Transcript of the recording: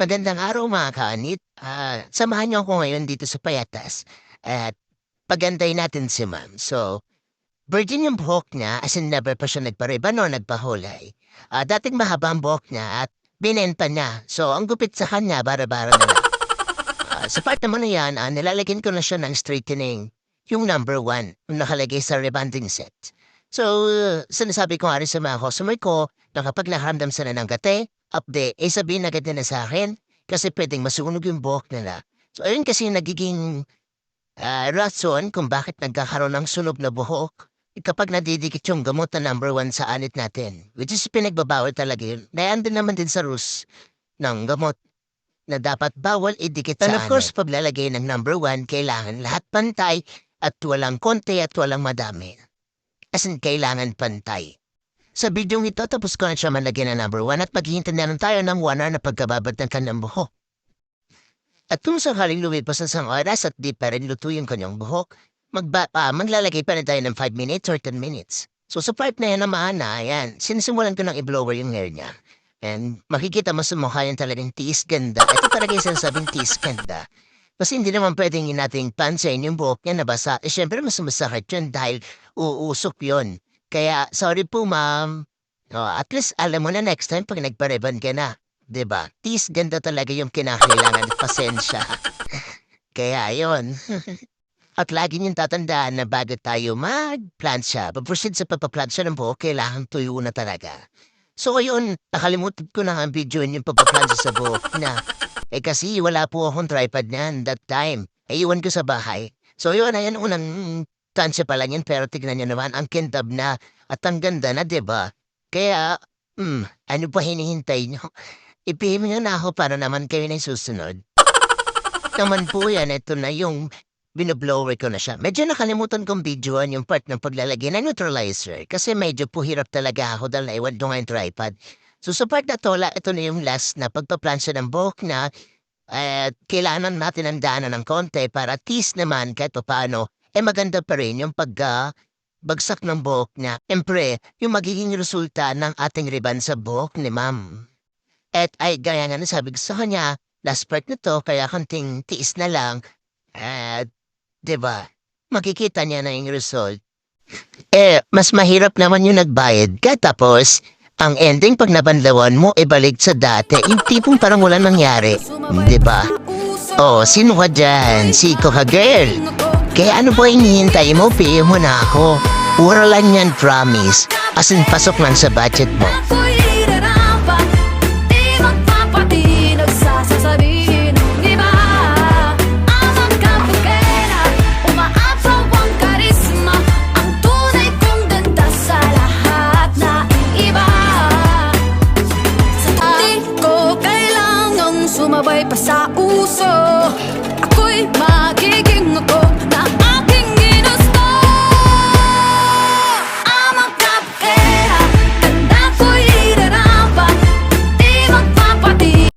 Magandang araw mga kaanit. Samahan niyo ako ngayon dito sa Payatas at pagandahin natin si ma'am. So, virgin yung buhok niya as in never pa siya nagpariban o nagpahulay. Dating mahaba ang buhok niya at binenta niya. So, ang gupit sa kanya, bara-bara na lang. Sa part naman na yan, nilalagyan ko na siya ng straightening. Yung number 1, yung nakalagay sa rebonding set. So, sinasabi ko nga rin sa mga customer ko na kapag nakaramdam sila ng gate, update, sabihin agad nila sa akin kasi pwedeng masunog yung buhok nila. So, ayun kasi yung nagiging rason kung bakit nagkakaroon ng sunog na buhok kapag nadidikit yung gamot na number 1 sa anit natin. Which is pinagbabawal talaga yun. Nayan naman din sa rules ng gamot na dapat bawal idikit sa anit. And of course, paglalagay ng number 1, kailangan lahat pantay at walang konti at walang madami. As in, kailangan pantay. Sa video ito, tapos ko na siya malagyan ng number 1 at maghihintay na lang tayo ng 1 hour na pagkababad ng kanyang buhok. At kung sakaling lumipas ng isang oras at di pa rin luto yung kanyang buhok, maglalagay pa rin tayo ng 5 minutes or 10 minutes. So sa part na yan naman ayan, sinisimulan ko ng i-blower yung hair niya. And makikita mo sa mukha yung talagang tiis ganda. Ito talaga yung sinasabing tiis ganda. Kasi hindi naman pwedeng nating pansin yung buhok niya na basa. Siyempre mas masakit yun dahil uusok yun. Kaya, sorry po ma'am. At least alam mo na next time pag nagpareban ka na. Diba? Tis ganda talaga yung kinakailangan at pasensya. Kaya yon. At lagi niyong tatandaan na bago tayo mag-plansya, pag-proceed sa pagpaplansya ng buhok, kailangan tuyo na talaga. So ayun, nakalimutan ko na ang video yung pagpaplansya sa buhok na. Kasi wala po akong tripod niyan that time. Iwan ko sa bahay. So yun, ayan unang tansya pa lang yan, pero tignan nyo naman, ang kintab na at ang ganda na, diba? Kaya, ano pa hinihintay nyo? Ipihim nyo na ako para naman kayo na susunod. Naman po yan, ito na yung binoblower ko na siya. Medyo nakalimutan kong videoan yung part ng paglalagay ng neutralizer kasi medyo po hirap talaga ako dahil naiwan ko nga yung tripod. So sa part na to, ito na yung last na pagpaplansya ng buhok na kailangan natin ang daanan ng konti para at least naman kahit paano maganda pa rin yung bagsak ng buhok niya. Siyempre, yung magiging resulta ng ating riban sa buhok ni ma'am. At ay gaya nga nasabi ko sa kanya, last part na to, kaya kanting tiis na lang. At, diba, makikita niya na yung result. Mas mahirap naman yung nagbayad ka tapos, ang ending pag nabanlawan mo, ibalik sa dati, yung tipong parang wala nangyari. Diba? Sino ka dyan? Siko ka, girl. Kaya ano po hinihintay mo? PM mo na ako. Pura lang yan, promise. As in, pasok lang sa budget mo. Sumabay pa sa uso, ako'y